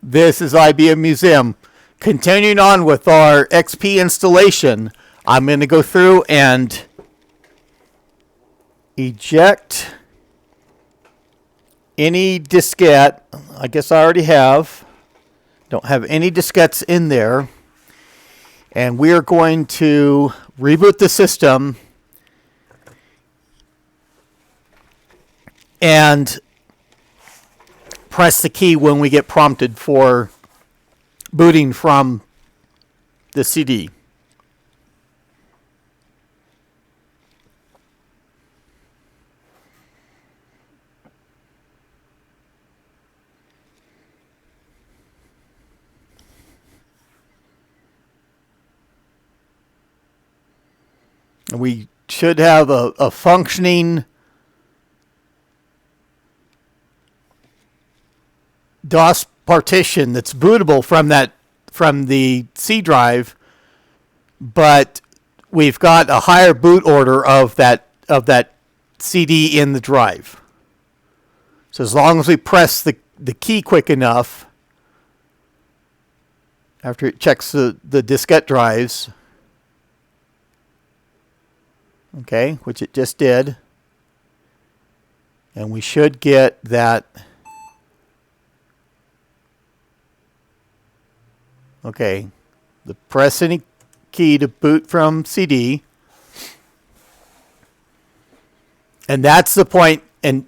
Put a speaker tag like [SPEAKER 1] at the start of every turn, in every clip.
[SPEAKER 1] This is IBM Museum. Continuing on with our XP installation, I'm going to go through and eject any diskette. I guess I already have. Don't have any diskettes in there. And we are going to reboot the system and press the key when we get prompted for booting from the CD. We should have a functioning DOS partition that's bootable from the C drive, but we've got a higher boot order of that CD in the drive. So as long as we press the key quick enough after it checks the diskette drives, okay, which it just did, and we should get that. Okay, press any key to boot from CD. And that's the point. And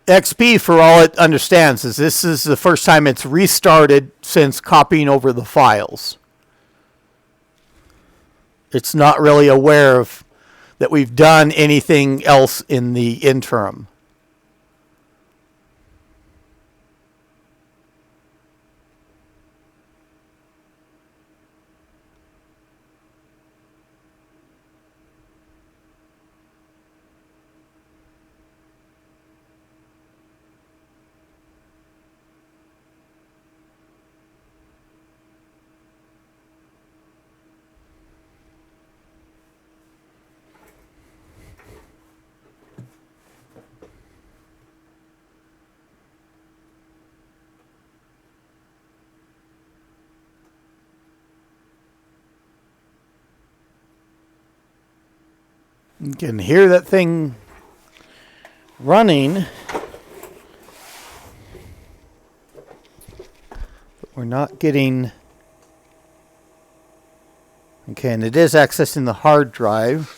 [SPEAKER 1] XP, for all it understands, is this is the first time it's restarted since copying over the files. It's not really aware of that we've done anything else in the interim. You can hear that thing running, but we're not getting. Okay, and it is accessing the hard drive.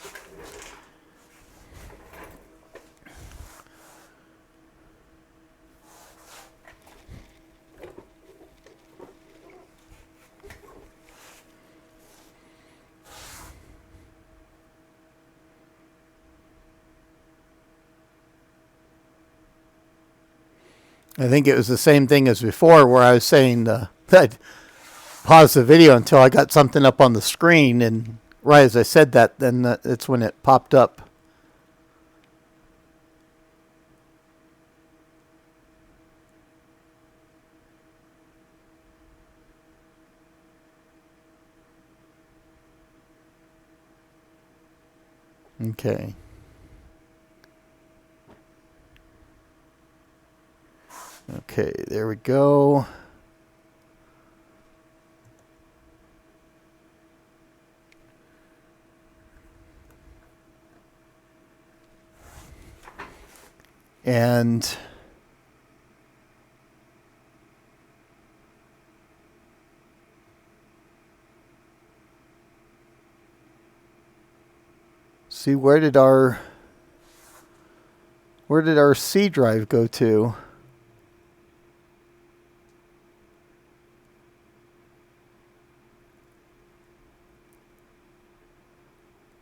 [SPEAKER 1] I think it was the same thing as before where I was saying that I'd pause the video until I got something up on the screen, and right as I said that, then that's when it popped up. Okay. Okay, there we go. And see, where did our C drive go to?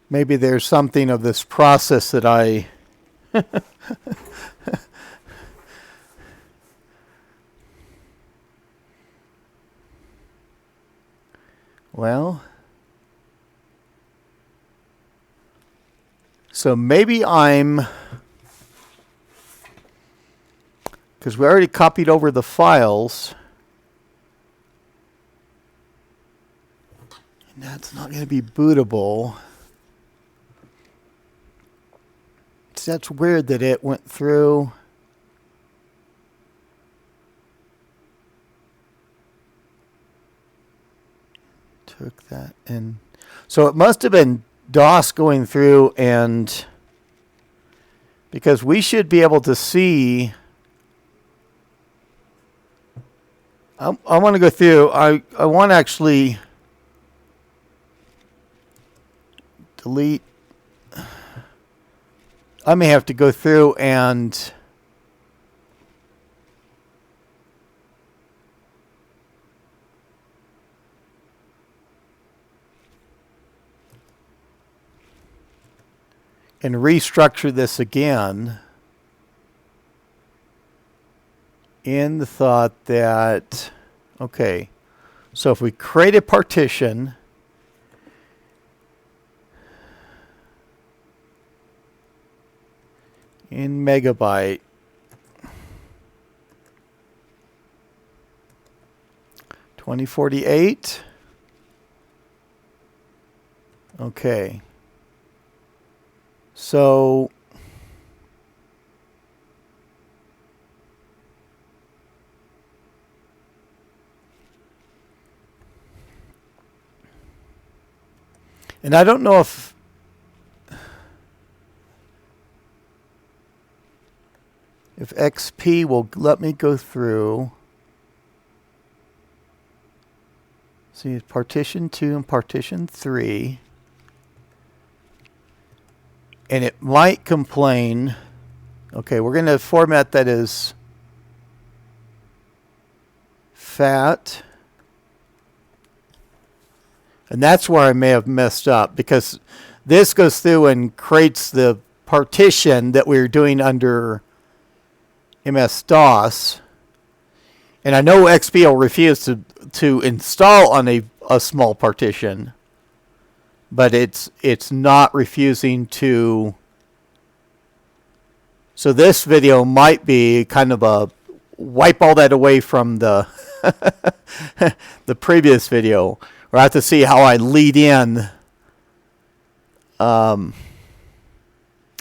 [SPEAKER 1] Maybe there's something of this process that I well, so maybe because we already copied over the files, and that's not going to be bootable. That's weird that it went through. Took that in. So it must have been DOS going through, and because we should be able to see. I want to go through. I want to actually delete. I may have to go through and restructure this again in the thought that, okay, so if we create a partition, in megabyte, (2048), okay, so and I don't know if XP will let me go through. See, partition 2 and partition 3. And it might complain. Okay, we're going to format that as fat. And that's where I may have messed up, because this goes through and creates the partition that we were doing under MS-DOS. And I know XP will refuse to install on a small partition, but it's not refusing to. So this video might be kind of a wipe all that away from the the previous video. We'll have to see how I lead in.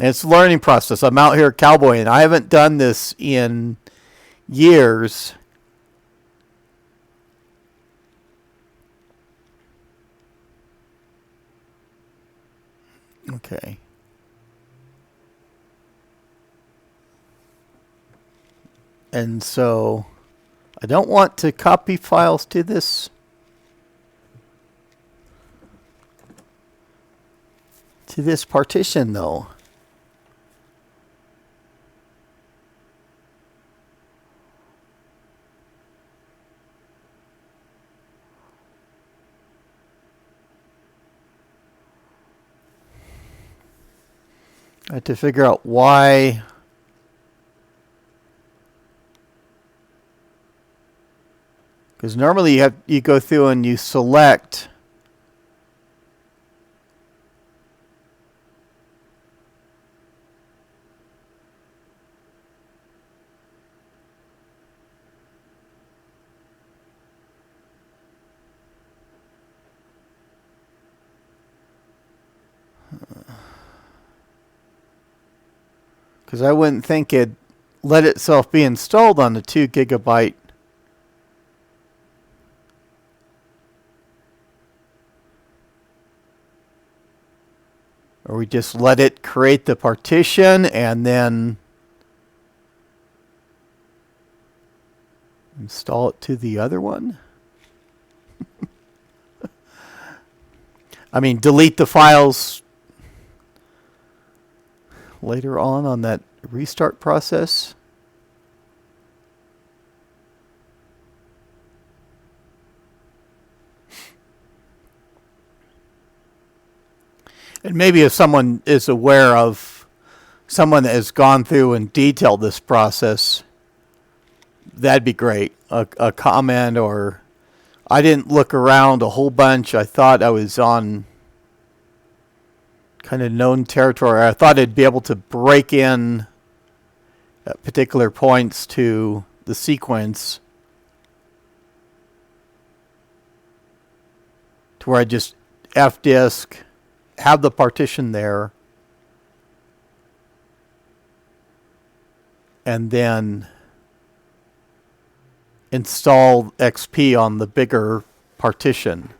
[SPEAKER 1] It's a learning process. I'm out here cowboying. I haven't done this in years. Okay. And so I don't want to copy files to this. To this partition though. I have to figure out why. Because normally you go through and you select because I wouldn't think it'd let itself be installed on the 2 gigabyte. Or we just let it create the partition and then install it to the other one. I mean, delete the files later on that restart process. And maybe if someone is aware of someone that has gone through and detailed this process, that'd be great. A comment, or I didn't look around a whole bunch. I thought I was on kind of known territory. I thought I'd be able to break in at particular points to the sequence to where I just fdisk, have the partition there, and then install XP on the bigger partition.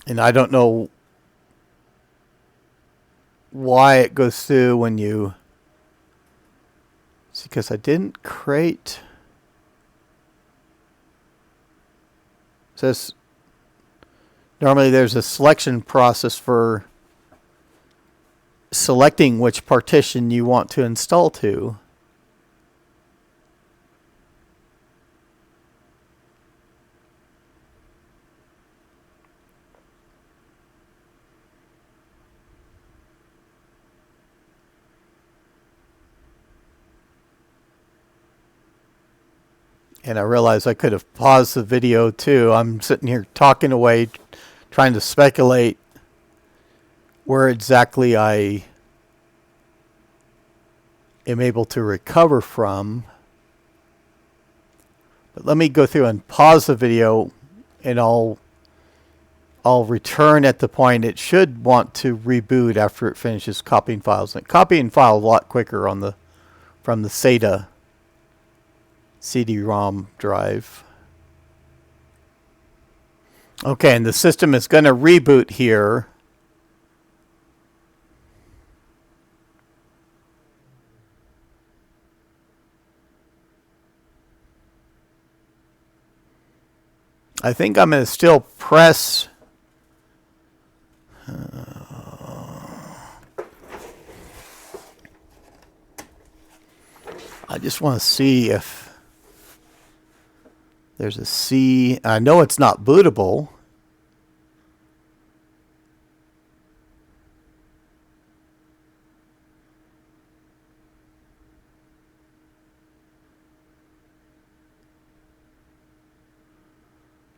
[SPEAKER 1] And I don't know why it goes through when you... It's because I didn't create... It says normally there's a selection process for selecting which partition you want to install to. And I realized I could have paused the video too. I'm sitting here talking away, trying to speculate where exactly I am able to recover from. But let me go through and pause the video, and I'll return at the point it should want to reboot after it finishes copying files. And copying files a lot quicker on the from the SATA CD-ROM drive. Okay, and the system is going to reboot here. I think I'm going to still press... I just want to see if there's a C. I know it's not bootable.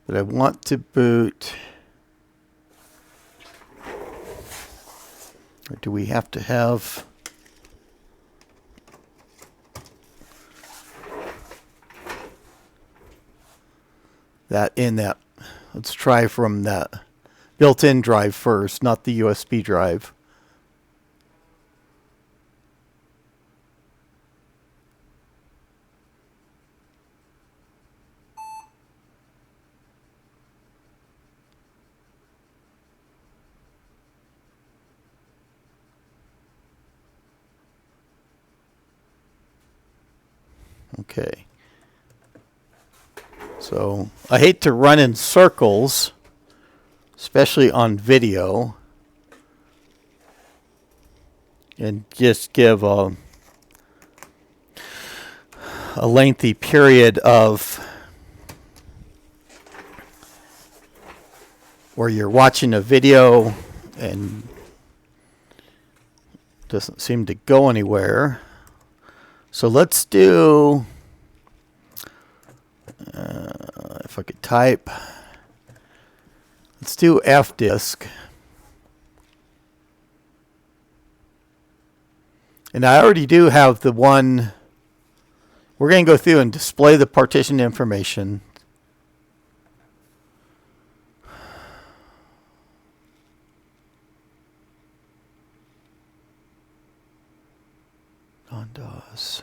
[SPEAKER 1] But I want to boot. Or do we have to have... that in that? Let's try from that built-in drive first, not the USB drive. Okay. So I hate to run in circles, especially on video, and just give a lengthy period of where you're watching a video and doesn't seem to go anywhere. So let's do, if I could type, let's do fdisk. And I already do have the one. We're going to go through and display the partition information. Non-DOS.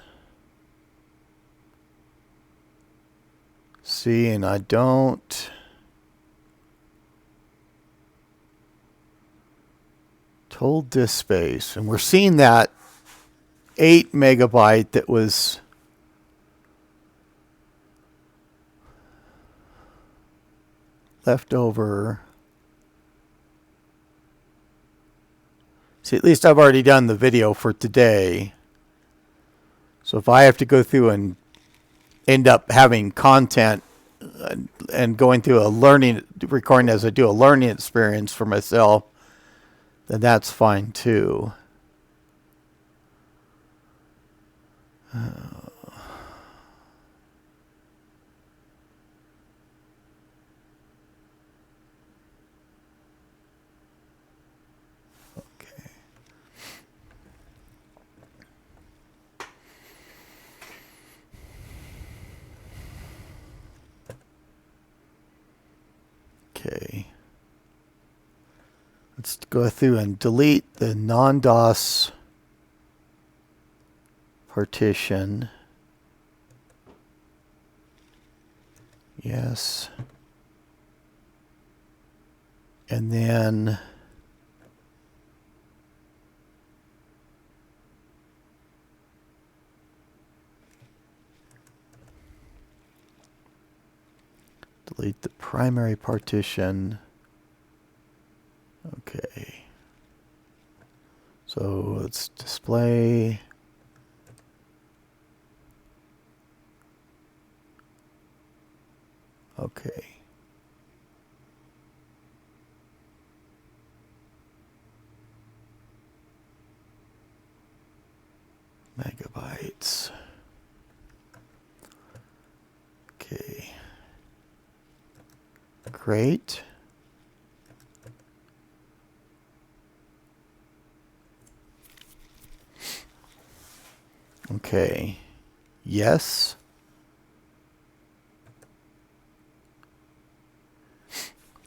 [SPEAKER 1] See, and I don't. Total disk space. And we're seeing that 8 megabyte that was left over. See, at least I've already done the video for today. So if I have to go through and end up having content and going through a learning, recording as I do a learning experience for myself, then that's fine too. Okay. Let's go through and delete the non-DOS partition. Yes. And then delete the primary partition. Okay. So let's display. Okay. Megabytes. Okay. Great. Okay. Yes.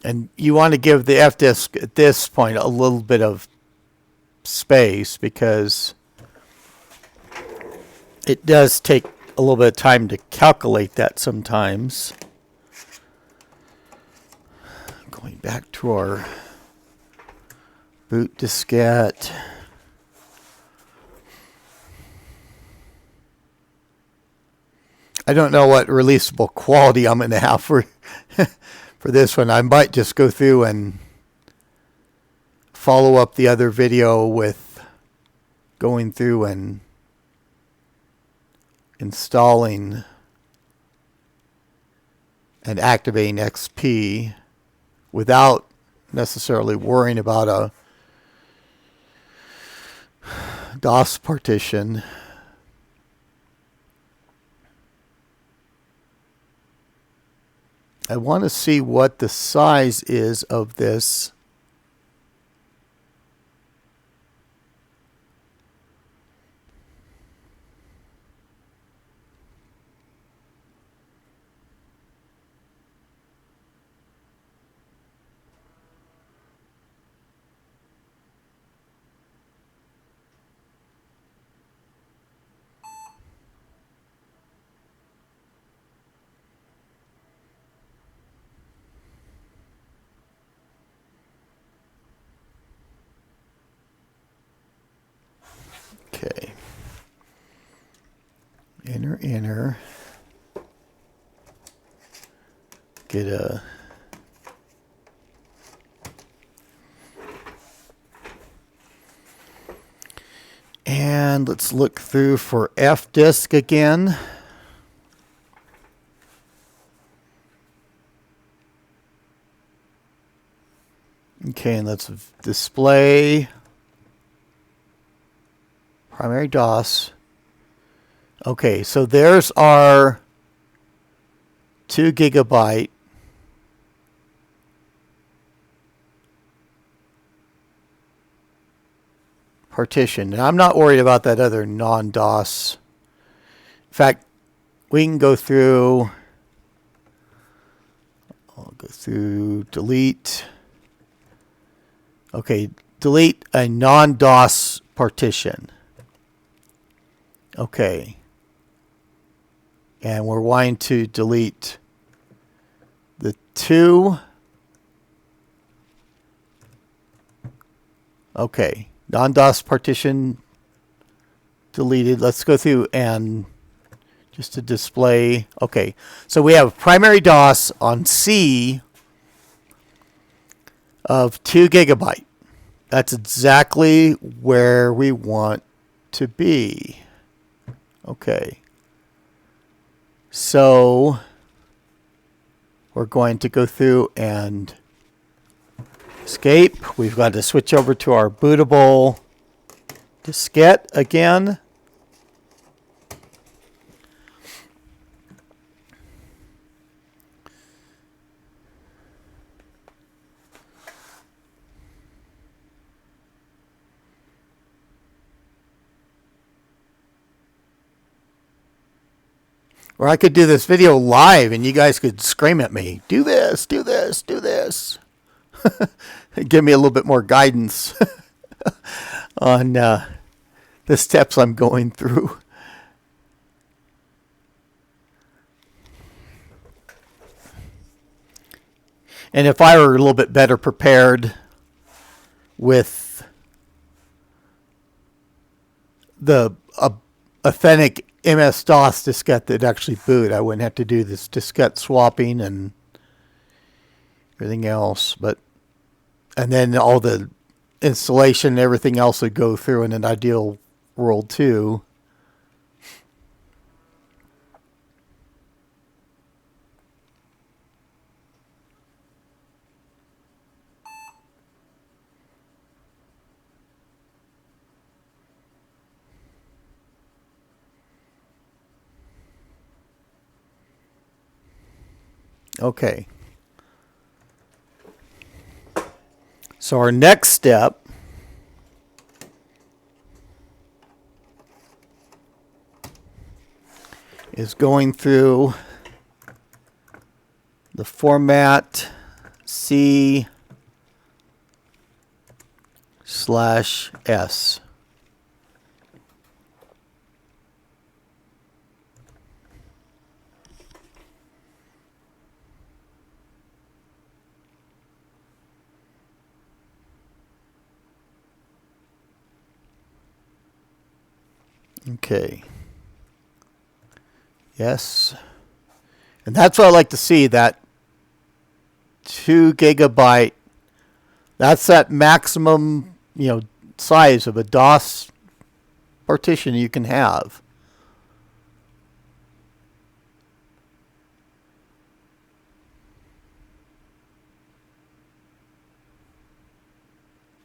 [SPEAKER 1] And you want to give the fdisk at this point a little bit of space because it does take a little bit of time to calculate that sometimes. Going back to our boot diskette. I don't know what releasable quality I'm going to have for for this one. I might just go through and follow up the other video with going through and installing and activating XP without necessarily worrying about a DOS partition. I want to see what the size is of this. Okay. Enter. Get a and let's look through for fdisk again. Okay, and let's display primary DOS. Okay, so there's our 2 gigabyte partition. And I'm not worried about that other non-DOS. In fact, we can go through, I'll go through delete. Okay, delete a non-DOS partition. Okay. And we're wanting to delete the 2. Okay. Non-DOS partition deleted. Let's go through and just to display. Okay. So we have primary DOS on C of 2 gigabyte. That's exactly where we want to be. Okay. So we're going to go through and escape. We've got to switch over to our bootable diskette again. Or I could do this video live and you guys could scream at me, do this, do this, do this. Give me a little bit more guidance on the steps I'm going through. And if I were a little bit better prepared with the authentic MS-DOS diskette that actually boot, I wouldn't have to do this diskette swapping and everything else. And then all the installation and everything else would go through in an ideal world too. Okay. So our next step is going through the format C/S. Okay. Yes. And that's what I like to see, that 2 gigabyte. That's that maximum, size of a DOS partition you can have.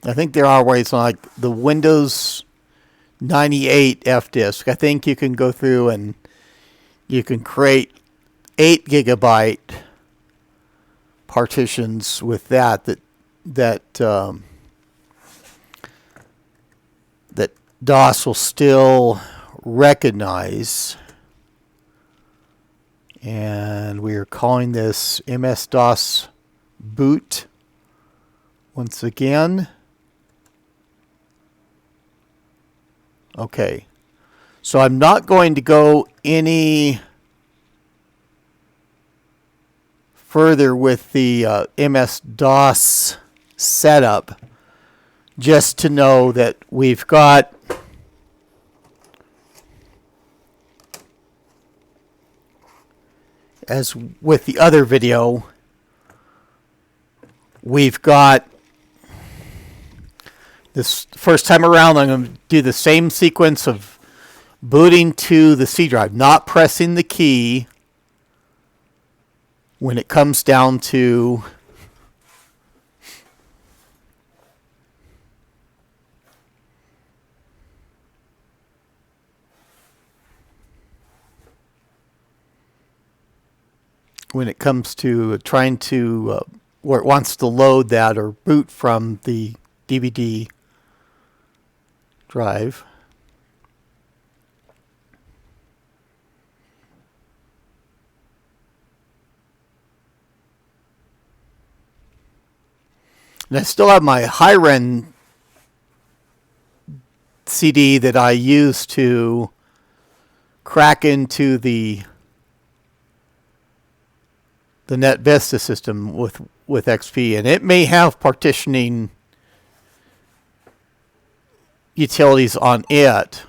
[SPEAKER 1] I think there are ways like the Windows 98 fdisk. I think you can go through and you can create 8 gigabyte partitions with that DOS will still recognize. And we are calling this MS-DOS boot once again. Okay, so I'm not going to go any further with the MS-DOS setup, just to know that we've got as with the other video, we've got this first time around, I'm going to do the same sequence of booting to the C drive, not pressing the key when it comes down to trying to where it wants to load that or boot from the DVD drive. And I still have my high-ren CD that I use to crack into the NetVista system with XP, and it may have partitioning utilities on it.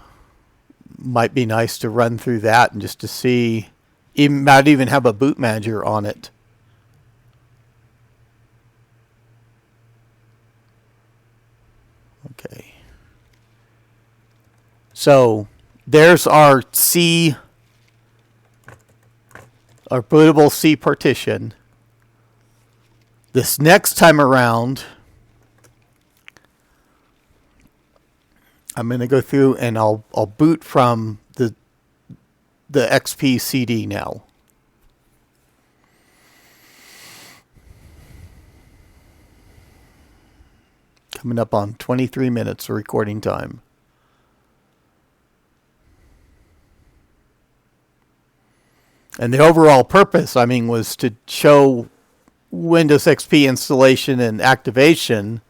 [SPEAKER 1] Might be nice to run through that and just to see. Might even have a boot manager on it. Okay. So there's our bootable C partition. This next time around, I'm going to go through and I'll boot from the XP CD now. Coming up on 23 minutes of recording time. And the overall purpose, was to show Windows XP installation and activation.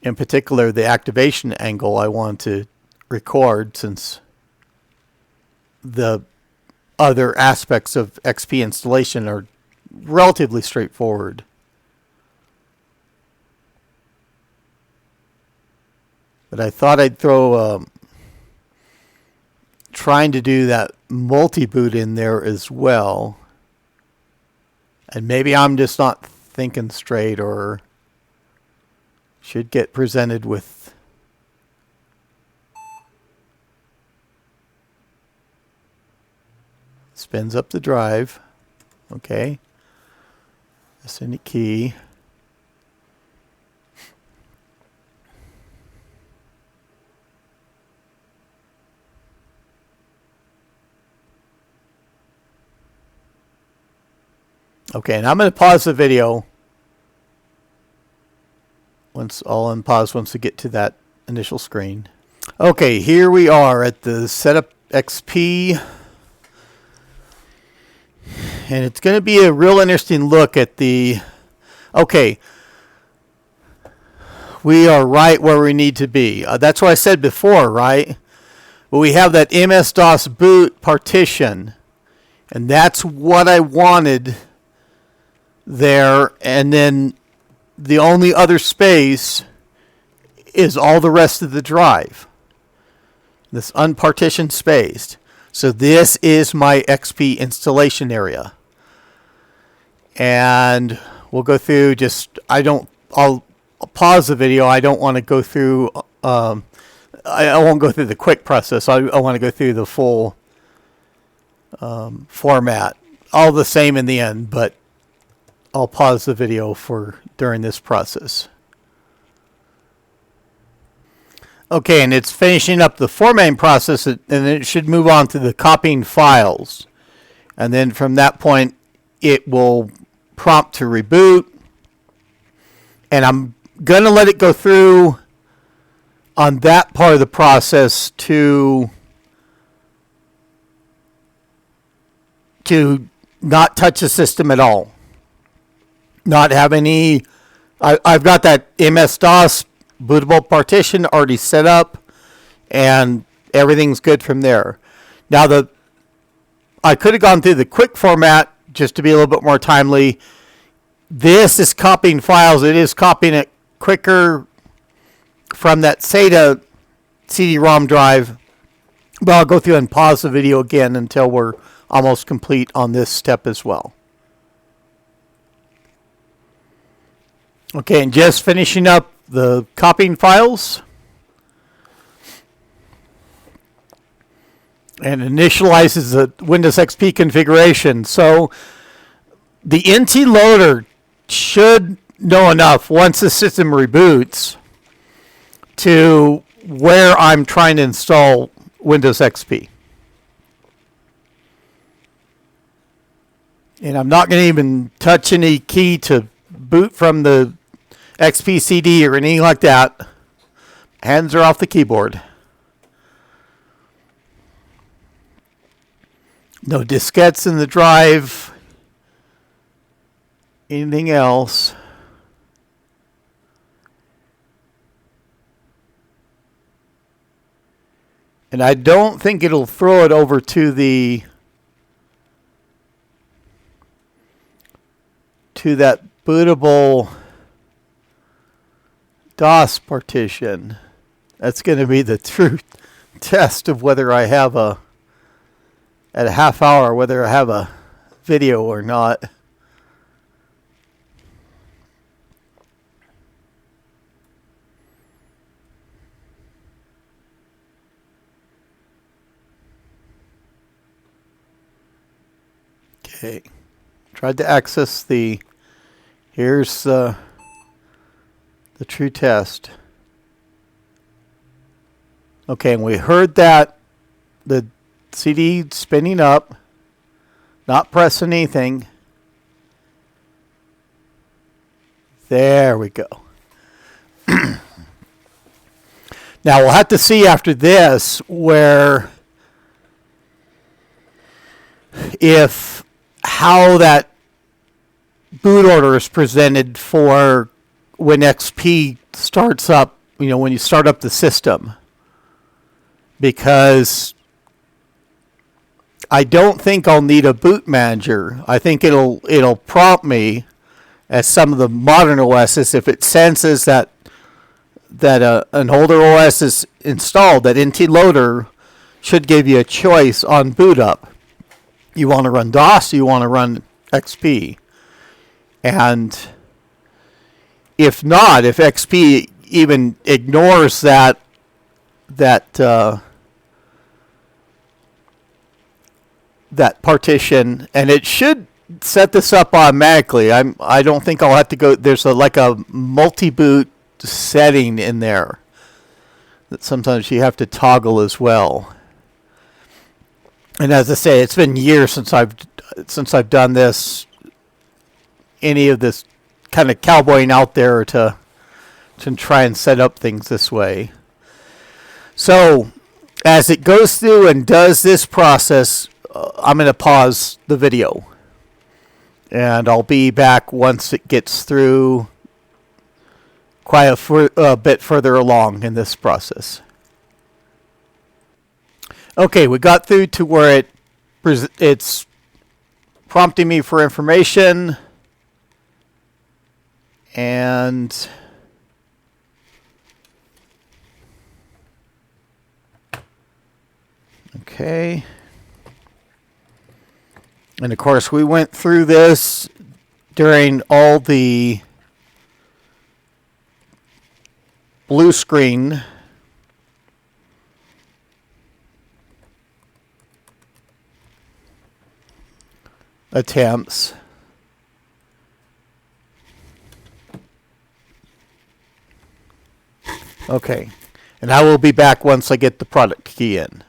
[SPEAKER 1] In particular, the activation angle I want to record, since the other aspects of XP installation are relatively straightforward. But I thought I'd throw trying to do that multi-boot in there as well. And maybe I'm just not thinking straight, or should get presented with spins up the drive. Okay. Assign a key. Okay, and I'm going to pause the video once I'll unpause once we get to that initial screen. Okay, here we are at the setup XP. And it's going to be a real interesting look at the... Okay, we are right where we need to be. That's what I said before, right? But we have that MS-DOS boot partition. And that's what I wanted there. And then the only other space is all the rest of the drive. This unpartitioned space. So this is my XP installation area. And we'll go through I'll pause the video. I don't want to go through, I won't go through the quick process. I want to go through the full format. All the same in the end, but I'll pause the video during this process. Okay, and it's finishing up the formatting process, and then it should move on to the copying files. And then from that point, it will prompt to reboot. And I'm going to let it go through on that part of the process to not touch the system at all. Not have any... I've got that MS-DOS bootable partition already set up, and everything's good from there. Now, I could have gone through the quick format just to be a little bit more timely. This is copying files. It is copying it quicker from that SATA CD-ROM drive. But I'll go through and pause the video again until we're almost complete on this step as well. Okay, and just finishing up the copying files. And initializes the Windows XP configuration. So the NT loader should know enough once the system reboots to where I'm trying to install Windows XP. And I'm not going to even touch any key to boot from the XP CD or anything like that. Hands are off the keyboard. No diskettes in the drive. Anything else? And I don't think it'll throw it over to that bootable DOS partition. That's going to be the true test of whether I have at a half hour, whether I have a video or not. Okay, tried to access here's the true test. Okay, and we heard that the CD spinning up, not pressing anything. There we go. Now we'll have to see after this how that boot order is presented for when XP starts up, when you start up the system. Because I don't think I'll need a boot manager. I think it'll prompt me, as some of the modern OSs, if it senses that an older OS is installed, that NT Loader should give you a choice on boot up. You want to run DOS, you want to run XP. And if not, if XP even ignores that partition, and it should set this up automatically. I don't think I'll have to go. There's like a multi-boot setting in there that sometimes you have to toggle as well. And as I say, it's been years since I've done this, any of this kind of cowboying out there to try and set up things this way. So as it goes through and does this process, I'm going to pause the video, and I'll be back once it gets through quite a bit further along in this process. Okay, we got through to where it's prompting me for information, and okay. And of course, we went through this during all the blue screen attempts. Okay, and I will be back once I get the product key in.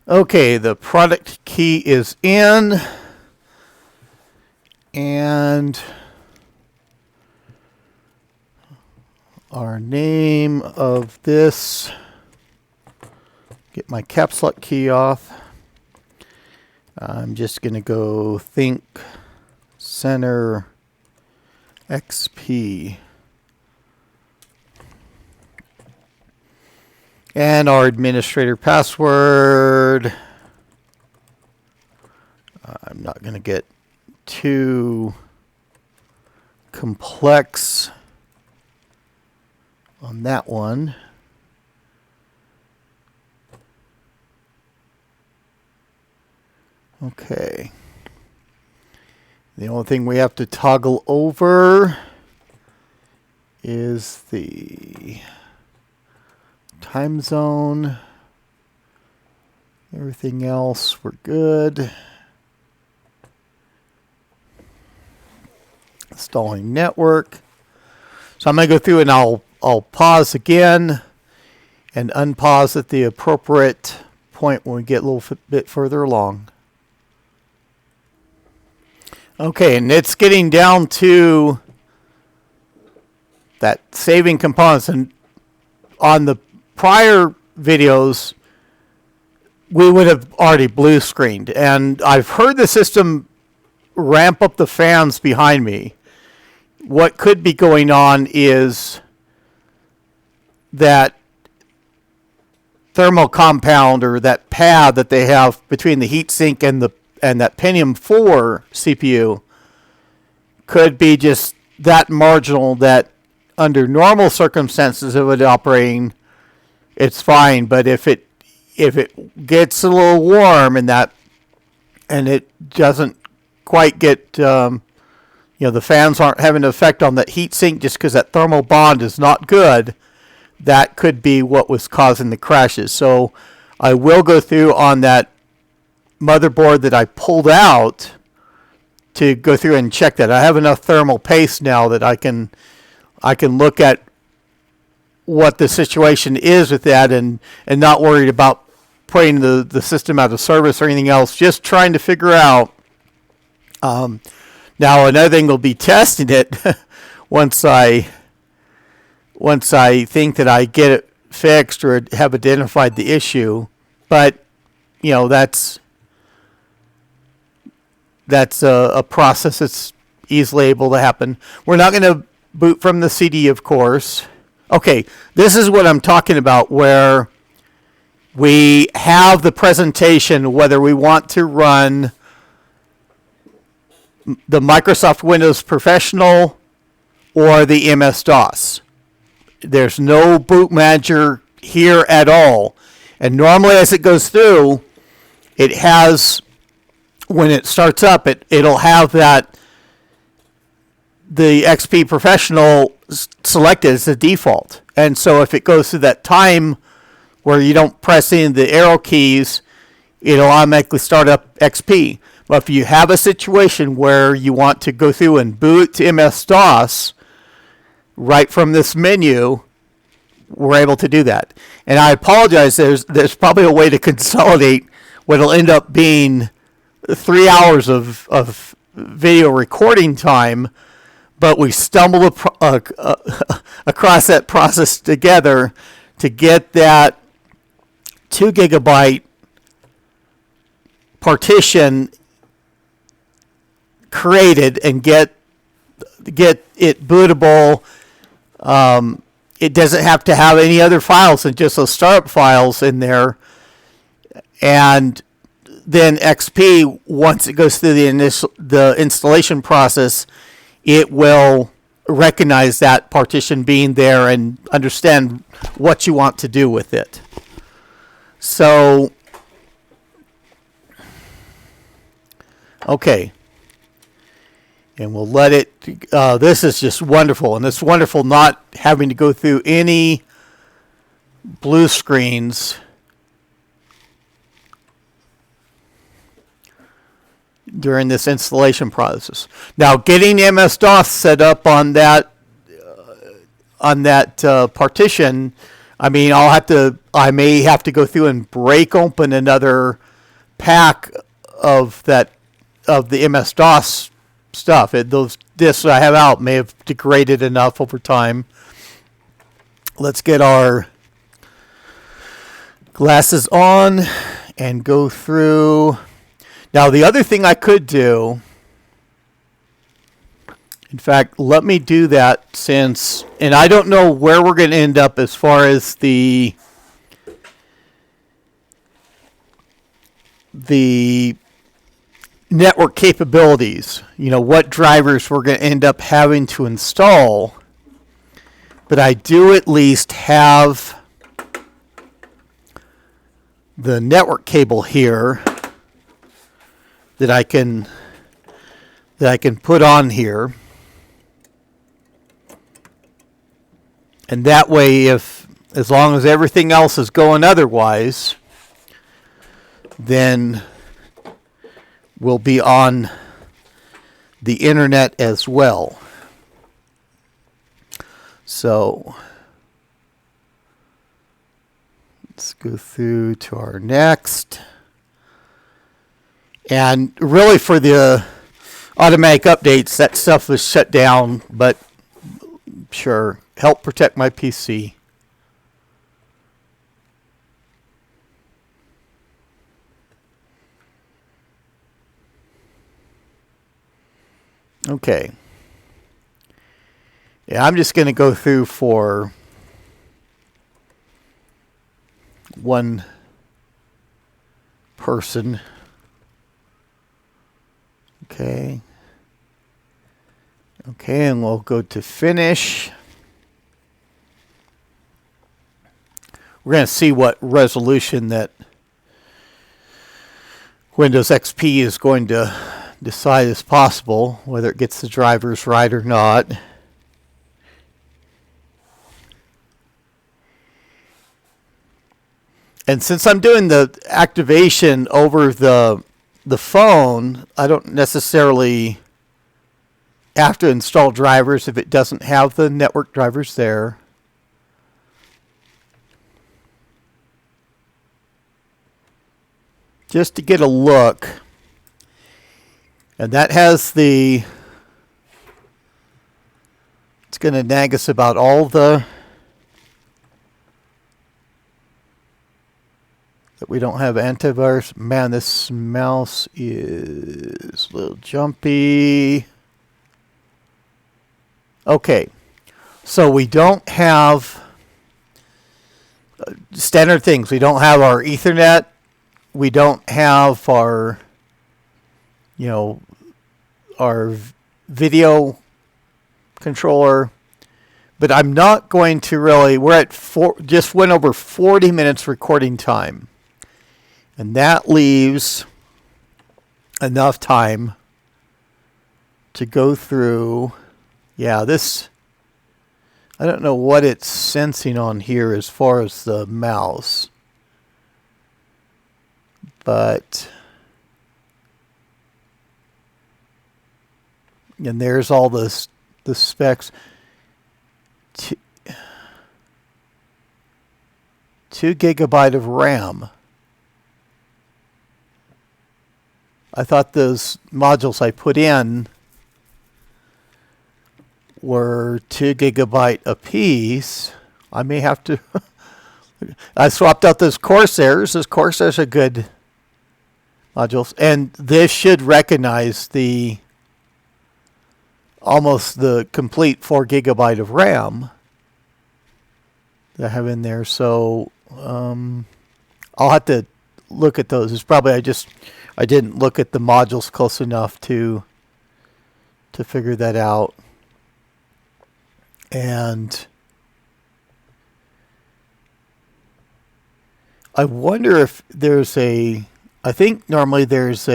[SPEAKER 1] Okay, the product key is in, and our name of this, get my caps lock key off. I'm just going to go Think Center XP. And our administrator password. I'm not going to get too complex on that one. Okay. The only thing we have to toggle over is the time zone. Everything else, we're good. Installing network. So I'm going to go through and I'll pause again and unpause at the appropriate point when we get a little bit further along. Okay, and it's getting down to that saving components. And on the prior videos, we would have already blue screened. And I've heard the system ramp up the fans behind me. What could be going on is that thermal compound, or that pad that they have between the heatsink and that Pentium 4 CPU, could be just that marginal that under normal circumstances of it operating, it's fine. But if it gets a little warm and it doesn't quite get, the fans aren't having an effect on that heatsink just because that thermal bond is not good, that could be what was causing the crashes. So I will go through on that motherboard that I pulled out to go through and check that. I have enough thermal paste now that I can look at what the situation is with that, and not worried about putting the system out of service or anything else. Just trying to figure out. Now another thing will be testing it once I think that I get it fixed or have identified the issue. But that's a process that's easily able to happen. We're not going to boot from the CD, of course. Okay, this is what I'm talking about, where we have the presentation whether we want to run the Microsoft Windows Professional or the MS-DOS. There's no boot manager here at all. And normally as it goes through, it has, when it starts up, it'll have that the XP Professional selected as the default. And so if it goes through that time where you don't press any of the arrow keys, it'll automatically start up XP. But if you have a situation where you want to go through and boot to MS-DOS right from this menu, we're able to do that. And I apologize, there's probably a way to consolidate what'll end up being 3 hours of video recording time, but we stumbled across that process together to get that 2 gigabyte partition created and get it bootable. It doesn't have to have any other files than just those startup files in there. And then XP, once it goes through the installation process, it will recognize that partition being there and understand what you want to do with it. So, okay. And we'll let it, this is just wonderful. And it's wonderful not having to go through any blue screens during this installation process. Now, getting MS-DOS set up on that partition, I mean, I may have to go through and break open another pack of the MS-DOS stuff. Those disks I have out may have degraded enough over time. Let's get our glasses on and go through. Now, the other thing I could do, in fact, let me do that and I don't know where we're going to end up as far as the network capabilities, what drivers we're going to end up having to install, but I do at least have the network cable here that I can put on here. And that way, as long as everything else is going otherwise, then we'll be on the internet as well. So let's go through to our next. And really for the automatic updates, that stuff was shut down, but sure, help protect my PC. Okay. Yeah, I'm just going to go through for one person. Okay. Okay, and we'll go to finish. We're going to see what resolution that Windows XP is going to decide is possible, whether it gets the drivers right or not. And since I'm doing the activation over the phone, I don't necessarily have to install drivers if it doesn't have the network drivers there. Just to get a look. And that has it's going to nag us about all that we don't have antivirus. Man, this mouse is a little jumpy. Okay, so we don't have standard things. We don't have our Ethernet. We don't have our, our video controller. But I'm not going to really. We're at just went over 40 minutes recording time, and that leaves enough time to go through. Yeah, this. I don't know what it's sensing on here as far as the mouse. But, and there's all the specs. 2 gigabyte of RAM. I thought those modules I put in were 2 gigabyte a piece. I may have to. I swapped out those Corsairs. Those Corsairs are good modules, and this should recognize almost the complete 4 gigabyte of RAM that I have in there. So I'll have to look at those. It's probably I didn't look at the modules close enough to figure that out. And I wonder if there's I think normally there's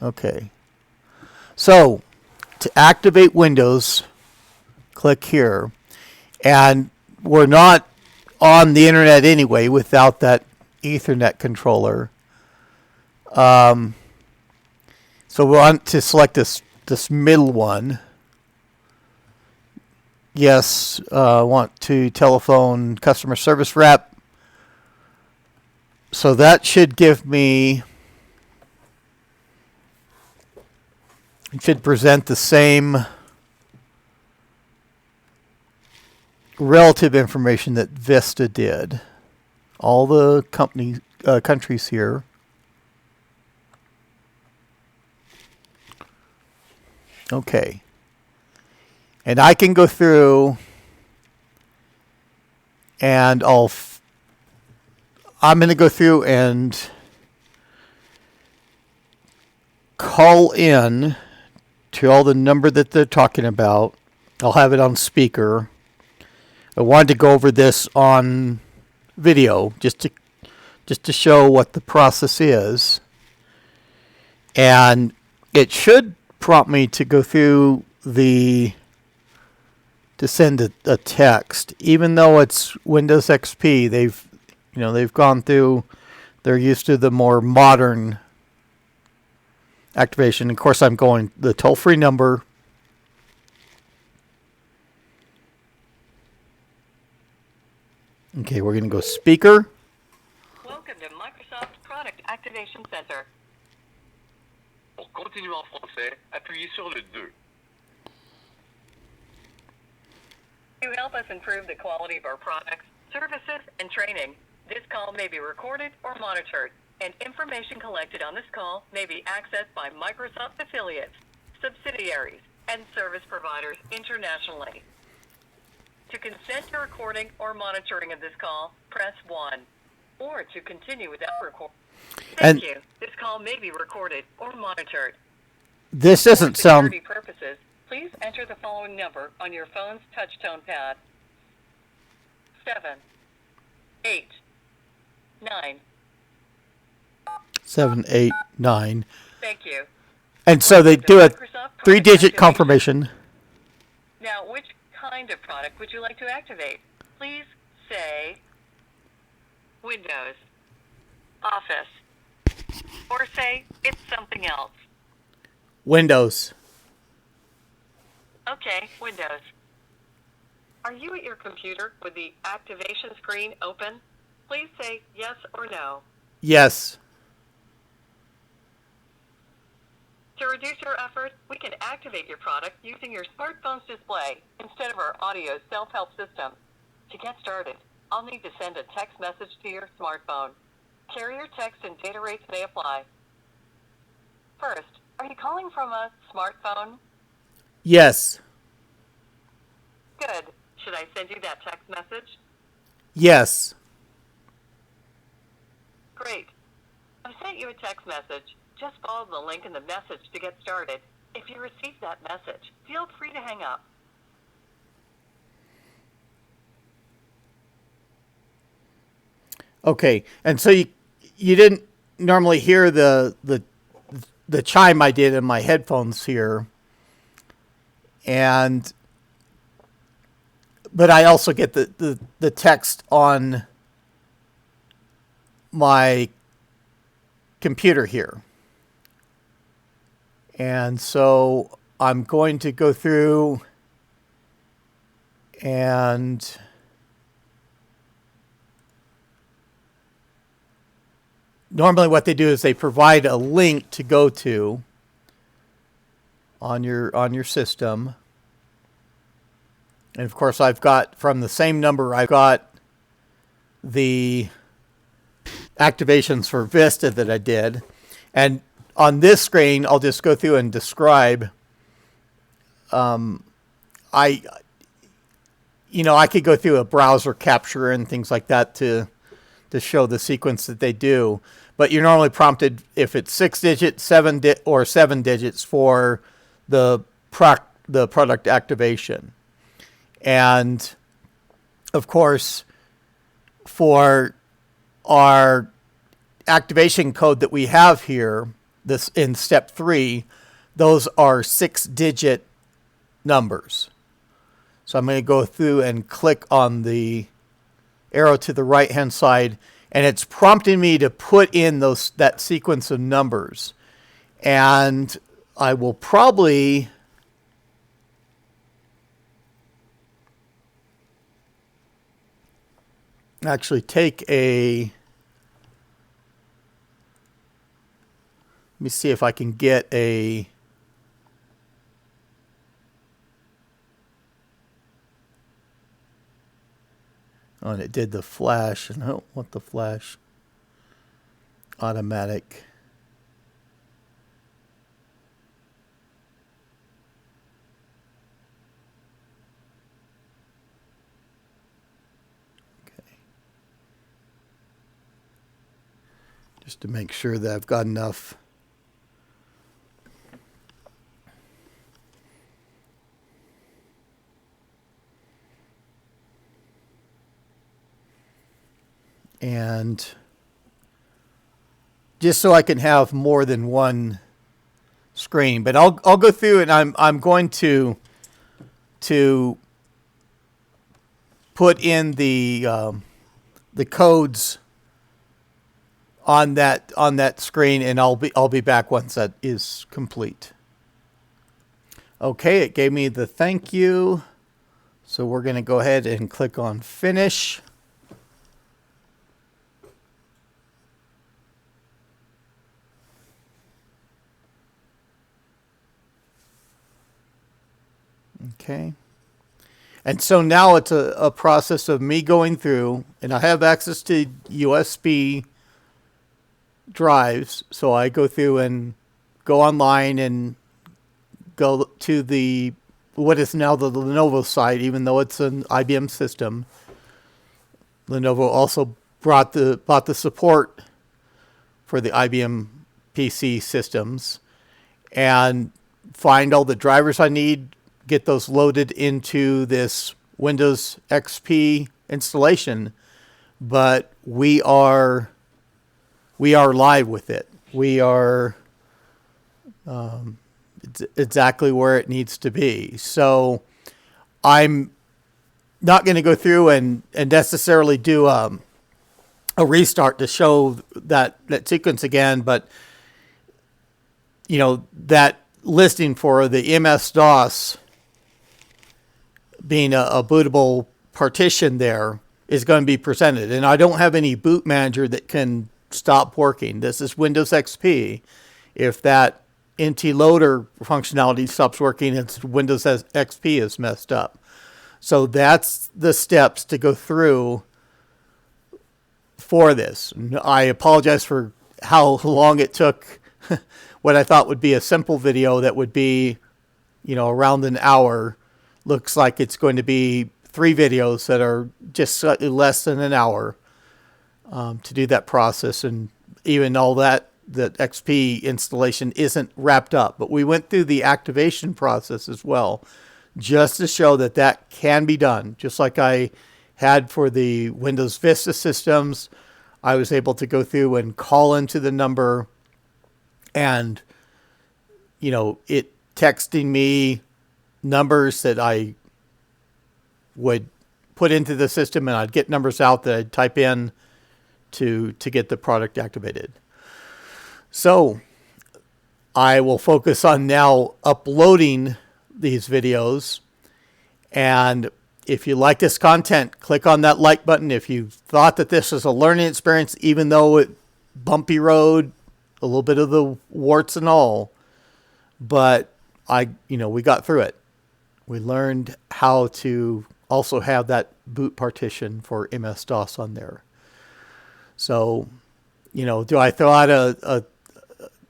[SPEAKER 1] okay. So to activate Windows, click here. And we're not on the internet anyway without that Ethernet controller. So we want to select this middle one. Yes, want to telephone customer service rep. So that should give me, it should present the same relative information that Vista did. All the countries here. Okay. And I can go through and I'm going to go through and call in to all the number that they're talking about. I'll have it on speaker. I wanted to go over this on video just to show what the process is. And it should prompt me to go through to send a text, even though it's Windows XP. They've gone through. They're used to the more modern activation. Of course, I'm going the toll-free number. Okay, we're going to go speaker.
[SPEAKER 2] Welcome to Microsoft Product Activation Center.
[SPEAKER 3] Pour continuer en français, appuyez sur le 2.
[SPEAKER 2] To help us improve the quality of our products, services, and training, this call may be recorded or monitored, and information collected on this call may be accessed by Microsoft affiliates, subsidiaries, and service providers internationally. To consent to recording or monitoring of this call, press 1. Or to continue without recording. Thank you. This call may be recorded or monitored.
[SPEAKER 1] This doesn't sound...
[SPEAKER 2] For security purposes, please enter the following number on your phone's touch-tone pad. 7, 8, 9.
[SPEAKER 1] 7, 8, 9.
[SPEAKER 2] Thank you.
[SPEAKER 1] And so they do a 3-digit confirmation.
[SPEAKER 2] Now, which kind of product would you like to activate? Please say Windows, Office, or say it's something else.
[SPEAKER 1] Windows.
[SPEAKER 2] Okay, Windows. Are you at your computer with the activation screen open? Please say yes or no.
[SPEAKER 1] Yes.
[SPEAKER 2] To reduce your effort, we can activate your product using your smartphone's display instead of our audio self-help system. To get started, I'll need to send a text message to your smartphone. Carrier text and data rates may apply. First, are you calling from a smartphone?
[SPEAKER 1] Yes.
[SPEAKER 2] Good. Should I send you that text message?
[SPEAKER 1] Yes.
[SPEAKER 2] Great. I've sent you a text message. Just follow the link in the message to get started. If you receive that message, feel free to hang up.
[SPEAKER 1] Okay, and so you didn't normally hear the chime I did in my headphones here, but I also get the text on my computer here, and so I'm going to go through and normally what they do is they provide a link to go to on your system. And of course I've got from the same number I've got the activations for Vista that I did. And on this screen I'll just go through and describe I could go through a browser capture and things like that to show the sequence that they do. But you're normally prompted if it's 6 digits, 7 digits for the product activation. And of course, for our activation code that we have here, this in step 3, those are 6-digit numbers. So I'm going to go through and click on the arrow to the right hand side, and it's prompting me to put in that sequence of numbers. And I will probably actually take let me see if I can get oh, and it did the flash, and I don't want the flash automatic. Okay. Just to make sure that I've got enough. And just so I can have more than one screen, but I'll go through and I'm going to put in the codes on that screen, and I'll be back once that is complete. Okay, it gave me the thank you, so we're going to go ahead and click on finish. Okay. And so now it's a process of me going through, and I have access to USB drives, so I go through and go online and go to what is now the Lenovo site, even though it's an IBM system. Lenovo also bought the support for the IBM PC systems, and find all the drivers I need, get those loaded into this Windows XP installation. But we are live with it. We are exactly where it needs to be. So I'm not going to go through and necessarily do a restart to show that sequence again, but that listing for the MS-DOS being a bootable partition there is going to be presented. And I don't have any boot manager that can stop working. This is Windows XP. If that NT loader functionality stops working, it's Windows XP is messed up. So that's the steps to go through for this. I apologize for how long it took what I thought would be a simple video that would be, around an hour. looks like it's going to be 3 videos that are just slightly less than an hour to do that process. And even all that XP installation isn't wrapped up, but we went through the activation process as well, just to show that that can be done. Just like I had for the Windows Vista systems, I was able to go through and call into the number and, it texting me numbers that I would put into the system, and I'd get numbers out that I'd type in to get the product activated. So I will focus on now uploading these videos. And if you like this content, click on that like button. If you thought that this was a learning experience, even though it bumpy road, a little bit of the warts and all, but we got through it. We learned how to also have that boot partition for MS-DOS on there. So, do I throw out a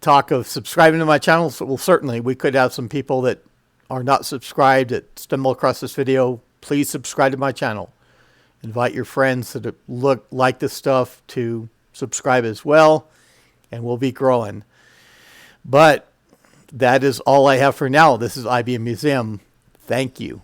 [SPEAKER 1] talk of subscribing to my channel? Well, certainly. We could have some people that are not subscribed that stumble across this video. Please subscribe to my channel. Invite your friends that like this stuff to subscribe as well, and we'll be growing. But that is all I have for now. This is IBM Museum. Thank you.